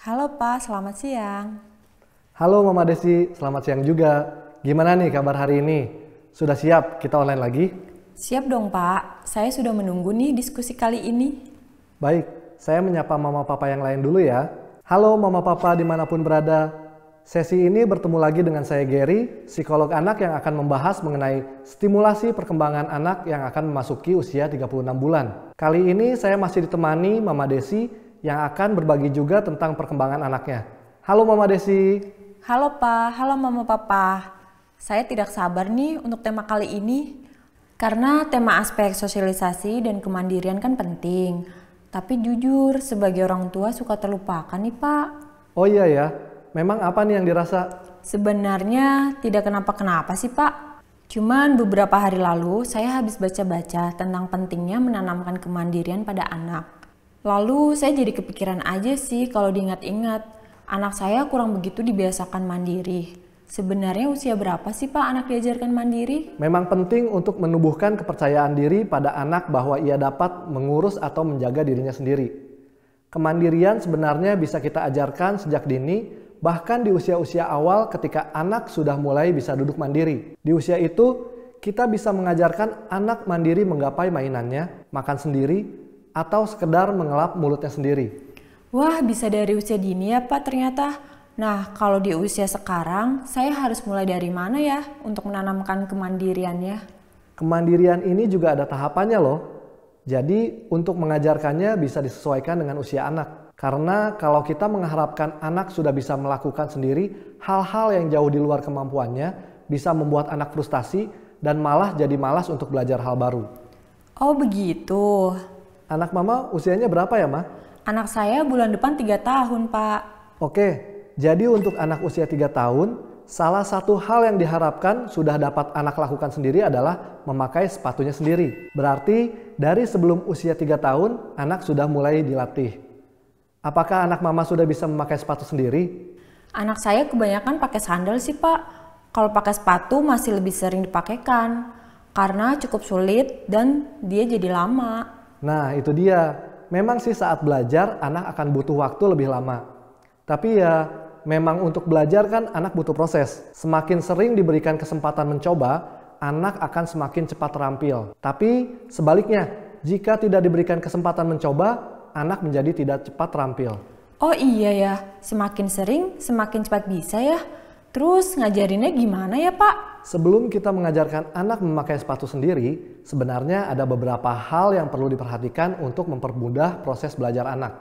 Halo Pak, selamat siang. Halo Mama Desi, selamat siang juga. Gimana nih kabar hari ini? Sudah siap kita online lagi? Siap dong Pak, saya sudah menunggu nih diskusi kali ini. Baik, saya menyapa Mama Papa yang lain dulu ya. Halo Mama Papa dimanapun berada. Sesi ini bertemu lagi dengan saya Gary, psikolog anak yang akan membahas mengenai stimulasi perkembangan anak yang akan memasuki usia 36 bulan. Kali ini saya masih ditemani Mama Desi yang akan berbagi juga tentang perkembangan anaknya. Halo Mama Desi. Halo Pak, halo Mama Papa. Saya tidak sabar nih untuk tema kali ini. Karena tema aspek sosialisasi dan kemandirian kan penting. Tapi jujur, sebagai orang tua suka terlupakan nih Pak. Oh iya ya, memang apa nih yang dirasa? Sebenarnya tidak kenapa-kenapa sih Pak. Cuman beberapa hari lalu saya habis baca-baca tentang pentingnya menanamkan kemandirian pada anak. Lalu saya jadi kepikiran aja sih kalau diingat-ingat. Anak saya kurang begitu dibiasakan mandiri. Sebenarnya usia berapa sih Pak anak diajarkan mandiri? Memang penting untuk menumbuhkan kepercayaan diri pada anak bahwa ia dapat mengurus atau menjaga dirinya sendiri. Kemandirian sebenarnya bisa kita ajarkan sejak dini, bahkan di usia-usia awal ketika anak sudah mulai bisa duduk mandiri. Di usia itu, kita bisa mengajarkan anak mandiri menggapai mainannya, makan sendiri, atau sekedar mengelap mulutnya sendiri. Wah, bisa dari usia dini ya Pak ternyata. Nah, kalau di usia sekarang, saya harus mulai dari mana ya untuk menanamkan kemandiriannya? Kemandirian ini juga ada tahapannya loh. Jadi untuk mengajarkannya bisa disesuaikan dengan usia anak. Karena kalau kita mengharapkan anak sudah bisa melakukan sendiri hal-hal yang jauh di luar kemampuannya, bisa membuat anak frustasi dan malah jadi malas untuk belajar hal baru. Oh begitu. Anak Mama usianya berapa ya Ma? Anak saya bulan depan 3 tahun Pak. Oke, jadi untuk anak usia 3 tahun, salah satu hal yang diharapkan sudah dapat anak lakukan sendiri adalah memakai sepatunya sendiri. Berarti dari sebelum usia 3 tahun, anak sudah mulai dilatih. Apakah anak Mama sudah bisa memakai sepatu sendiri? Anak saya kebanyakan pakai sandal sih Pak. Kalau pakai sepatu masih lebih sering dipakaikan. Karena cukup sulit dan dia jadi lama. Nah itu dia, memang sih saat belajar anak akan butuh waktu lebih lama. Tapi ya memang untuk belajar kan anak butuh proses. Semakin sering diberikan kesempatan mencoba, anak akan semakin cepat terampil. Tapi sebaliknya, jika tidak diberikan kesempatan mencoba, anak menjadi tidak cepat terampil. Oh iya ya, semakin sering semakin cepat bisa ya. Terus ngajarinnya gimana ya Pak? Sebelum kita mengajarkan anak memakai sepatu sendiri, sebenarnya ada beberapa hal yang perlu diperhatikan untuk mempermudah proses belajar anak.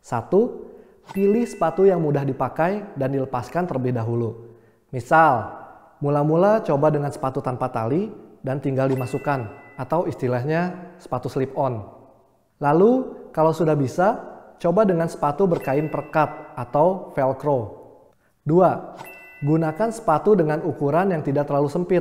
1. Pilih sepatu yang mudah dipakai dan dilepaskan terlebih dahulu. Misal, mula-mula coba dengan sepatu tanpa tali dan tinggal dimasukkan, atau istilahnya sepatu slip-on. Lalu, kalau sudah bisa, coba dengan sepatu berkain perekat atau velcro. 2. Gunakan sepatu dengan ukuran yang tidak terlalu sempit,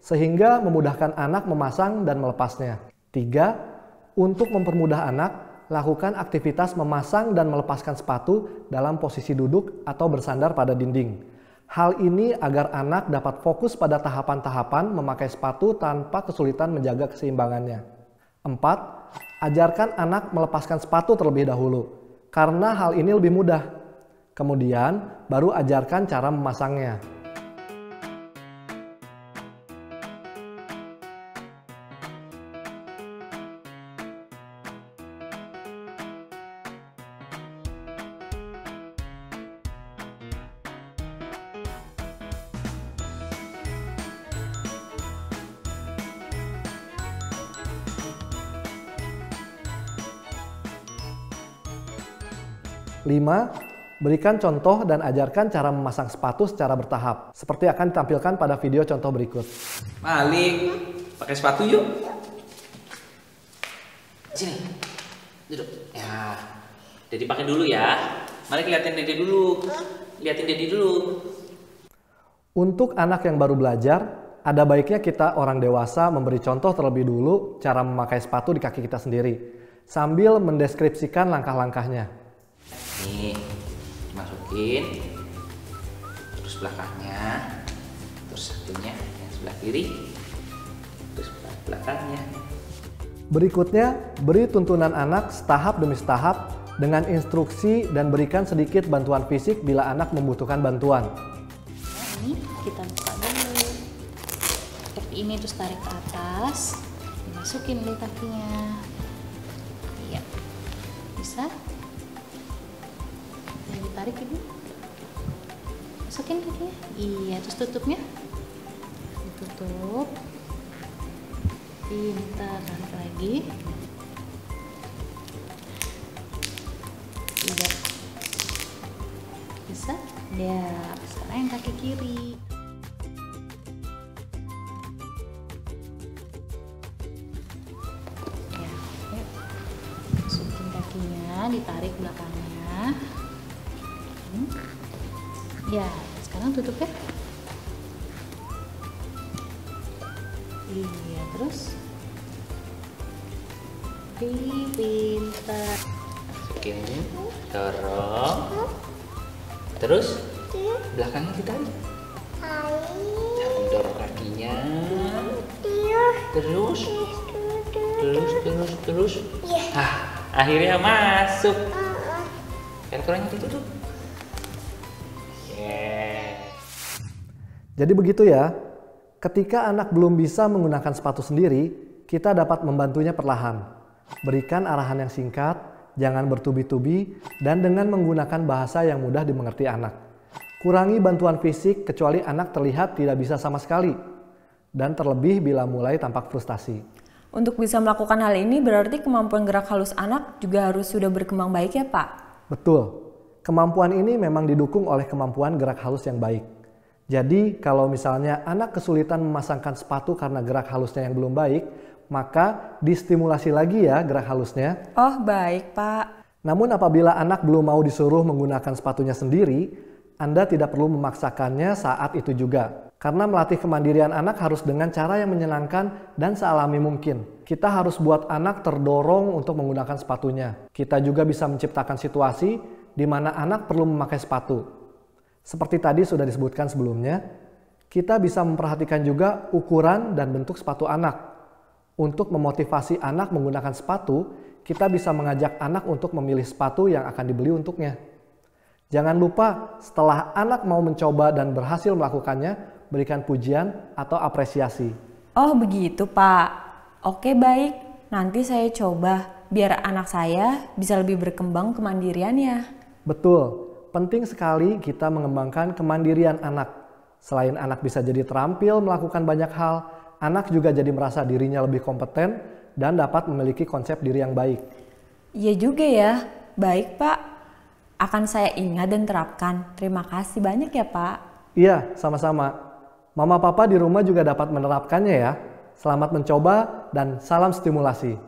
sehingga memudahkan anak memasang dan melepasnya. 3. Untuk mempermudah anak, lakukan aktivitas memasang dan melepaskan sepatu dalam posisi duduk atau bersandar pada dinding. Hal ini agar anak dapat fokus pada tahapan-tahapan memakai sepatu tanpa kesulitan menjaga keseimbangannya. 4. Ajarkan anak melepaskan sepatu terlebih dahulu, karena hal ini lebih mudah. Kemudian, baru ajarkan cara memasangnya. 5. Berikan contoh dan ajarkan cara memasang sepatu secara bertahap, seperti akan ditampilkan pada video contoh berikut. Malik, pakai sepatu yuk. Sini, duduk. Ya, Dedi pakai dulu ya. Malik liatin Dedi dulu. Liatin Dedi dulu. Untuk anak yang baru belajar, ada baiknya kita orang dewasa memberi contoh terlebih dulu cara memakai sepatu di kaki kita sendiri, sambil mendeskripsikan langkah-langkahnya. Nih, dimasukin, terus belakangnya, terus satunya yang sebelah kiri, terus belakangnya. Berikutnya, beri tuntunan anak setahap demi setahap dengan instruksi dan berikan sedikit bantuan fisik bila anak membutuhkan bantuan. Ini kita buka dulu. Seperti ini, terus tarik ke atas. Masukin di kakinya. Iya. Bisa? Yang ditarik ini. Masukin kakinya. Iya, terus tutupnya. Ditutup. Pintar, tarik lagi. Tidak. Bisa? Ya, sekarang yang kaki kiri. Ya, yuk. Masukin kakinya, ditarik belakangnya. Ya, sekarang tutup ya. Iya, terus. Pintar. Masukin, dorong. Terus belakangnya ditarik. Jangan dorong kakinya. Terus. Akhirnya masuk. Kan kurangnya ditutup. Jadi begitu ya, ketika anak belum bisa menggunakan sepatu sendiri, kita dapat membantunya perlahan. Berikan arahan yang singkat, jangan bertubi-tubi, dan dengan menggunakan bahasa yang mudah dimengerti anak. Kurangi bantuan fisik kecuali anak terlihat tidak bisa sama sekali, dan terlebih bila mulai tampak frustasi. Untuk bisa melakukan hal ini berarti kemampuan gerak halus anak juga harus sudah berkembang baik ya Pak? Betul, kemampuan ini memang didukung oleh kemampuan gerak halus yang baik. Jadi kalau misalnya anak kesulitan memasangkan sepatu karena gerak halusnya yang belum baik, maka distimulasi lagi ya gerak halusnya. Oh baik Pak. Namun apabila anak belum mau disuruh menggunakan sepatunya sendiri, Anda tidak perlu memaksakannya saat itu juga. Karena melatih kemandirian anak harus dengan cara yang menyenangkan dan sealami mungkin. Kita harus buat anak terdorong untuk menggunakan sepatunya. Kita juga bisa menciptakan situasi di mana anak perlu memakai sepatu. Seperti tadi sudah disebutkan sebelumnya, kita bisa memperhatikan juga ukuran dan bentuk sepatu anak. Untuk memotivasi anak menggunakan sepatu, kita bisa mengajak anak untuk memilih sepatu yang akan dibeli untuknya. Jangan lupa setelah anak mau mencoba dan berhasil melakukannya, berikan pujian atau apresiasi. Oh begitu Pak. Oke baik, nanti saya coba biar anak saya bisa lebih berkembang kemandiriannya. Betul. Penting sekali kita mengembangkan kemandirian anak. Selain anak bisa jadi terampil melakukan banyak hal, anak juga jadi merasa dirinya lebih kompeten dan dapat memiliki konsep diri yang baik. Iya juga ya. Baik Pak. Akan saya ingat dan terapkan. Terima kasih banyak ya Pak. Iya, sama-sama. Mama papa di rumah juga dapat menerapkannya ya. Selamat mencoba dan salam stimulasi.